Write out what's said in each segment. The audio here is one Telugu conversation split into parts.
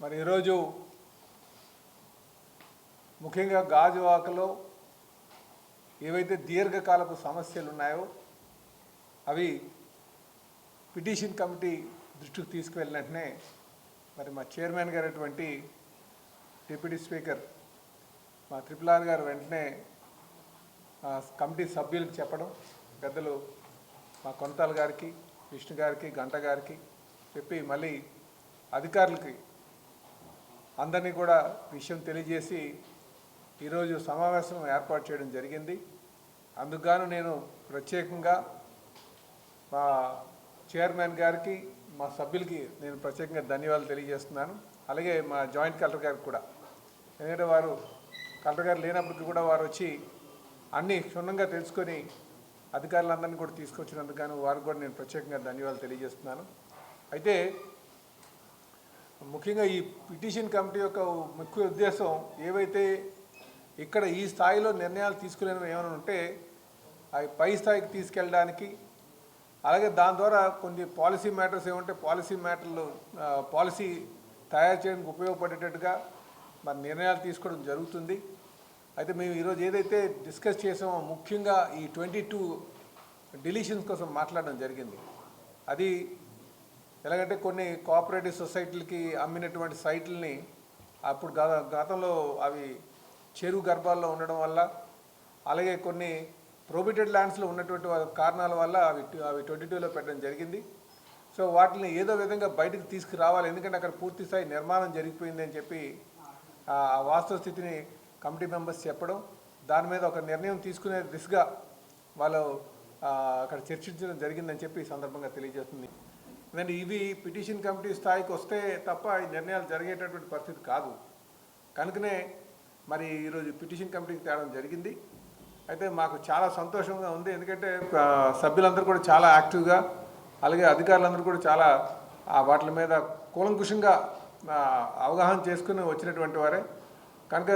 మరి ఈరోజు ముఖ్యంగా గాజువాకలో ఏవైతే దీర్ఘకాలపు సమస్యలు ఉన్నాయో అవి పిటిషన్ కమిటీ దృష్టికి తీసుకువెళ్ళినట్టునే మరి మా చైర్మన్ గారైనటువంటి డిప్యూటీ స్పీకర్ మా త్రిపుల్ గారు వెంటనే కమిటీ సభ్యులకు చెప్పడం, పెద్దలు మా కొంతాల గారికి, విష్ణు గారికి, గంట గారికి చెప్పి మళ్ళీ అధికారులకి అందరినీ కూడా విషయం తెలియజేసి ఈరోజు సమావేశం ఏర్పాటు చేయడం జరిగింది. అందుకుగాను నేను ప్రత్యేకంగా మా చైర్మన్ గారికి, మా సభ్యులకి నేను ప్రత్యేకంగా ధన్యవాదాలు తెలియజేస్తున్నాను. అలాగే మా జాయింట్ కలెక్టర్ గారికి కూడా, ఎందుకంటే వారు కలెక్టర్ గారు లేనప్పటికీ కూడా వారు వచ్చి అన్నీ క్షుణ్ణంగా తెలుసుకొని అధికారులందరినీ కూడా తీసుకొచ్చినందుకు గాను వారికి కూడా నేను ప్రత్యేకంగా ధన్యవాదాలు తెలియజేస్తున్నాను. అయితే ముఖ్యంగా ఈ పిటిషన్ కమిటీ యొక్క ముఖ్య ఉద్దేశం ఏవైతే ఇక్కడ ఈ స్థాయిలో నిర్ణయాలు తీసుకునేవి ఏమైనా ఉంటే అవి పై స్థాయికి తీసుకెళ్ళడానికి, అలాగే దాని ద్వారా కొన్ని పాలసీ మ్యాటర్స్ ఏమంటే పాలసీ తయారు చేయడానికి ఉపయోగపడేటట్టుగా మరి నిర్ణయాలు తీసుకోవడం జరుగుతుంది. అయితే మేము ఈరోజు ఏదైతే డిస్కస్ చేసామో ముఖ్యంగా ఈ 22 డిలీషన్స్ కోసం మాట్లాడడం జరిగింది. అది ఎలాగంటే కొన్ని కోఆపరేటివ్ సొసైటీలకి అమ్మినటువంటి సైట్లని అప్పుడు గతంలో అవి చెరువు గర్భాల్లో ఉండడం వల్ల, అలాగే కొన్ని ప్రొహిబిటెడ్ ల్యాండ్స్లో ఉన్నటువంటి కారణాల వల్ల అవి 22లో పెట్టడం జరిగింది. సో వాటిని ఏదో విధంగా బయటకు తీసుకురావాలి, ఎందుకంటే అక్కడ పూర్తి స్థాయి నిర్మాణం జరిగిపోయింది అని చెప్పి ఆ వాస్తవ స్థితిని కమిటీ మెంబర్స్ చెప్పడం, దాని మీద ఒక నిర్ణయం తీసుకునే దిశగా వాళ్ళు అక్కడ చర్చించడం జరిగిందని చెప్పి ఈ సందర్భంగా తెలియజేస్తుంది. ఎందుకంటే ఇవి పిటిషన్ కమిటీ స్థాయికి వస్తే తప్ప ఈ నిర్ణయాలు జరిగేటటువంటి పరిస్థితి కాదు. కనుకనే మరి ఈరోజు పిటిషన్ కమిటీకి తేవడం జరిగింది. అయితే మాకు చాలా సంతోషంగా ఉంది, ఎందుకంటే సభ్యులందరూ కూడా చాలా యాక్టివ్గా, అలాగే అధికారులందరూ కూడా చాలా వాటి మీద కూలంకుషంగా అవగాహన చేసుకుని వచ్చినటువంటి వారే. కనుక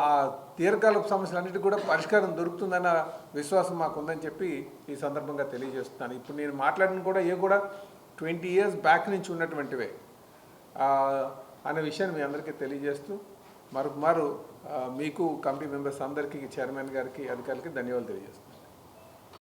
ఆ దీర్ఘకాలపు సమస్యలన్నిటికీ కూడా పరిష్కారం దొరుకుతుందన్న విశ్వాసం మాకు ఉందని చెప్పి ఈ సందర్భంగా తెలియజేస్తున్నాను. ఇప్పుడు నేను మాట్లాడిన కూడా 20 years బ్యాక్ నుంచి ఉన్నటువంటివే అనే విషయాన్ని మీ అందరికీ తెలియజేస్తూ మరొకమారు మీకు కమిటీ మెంబర్స్ అందరికీ, చైర్మన్ గారికి, అధికారులకి ధన్యవాదాలు తెలియజేస్తున్నాను.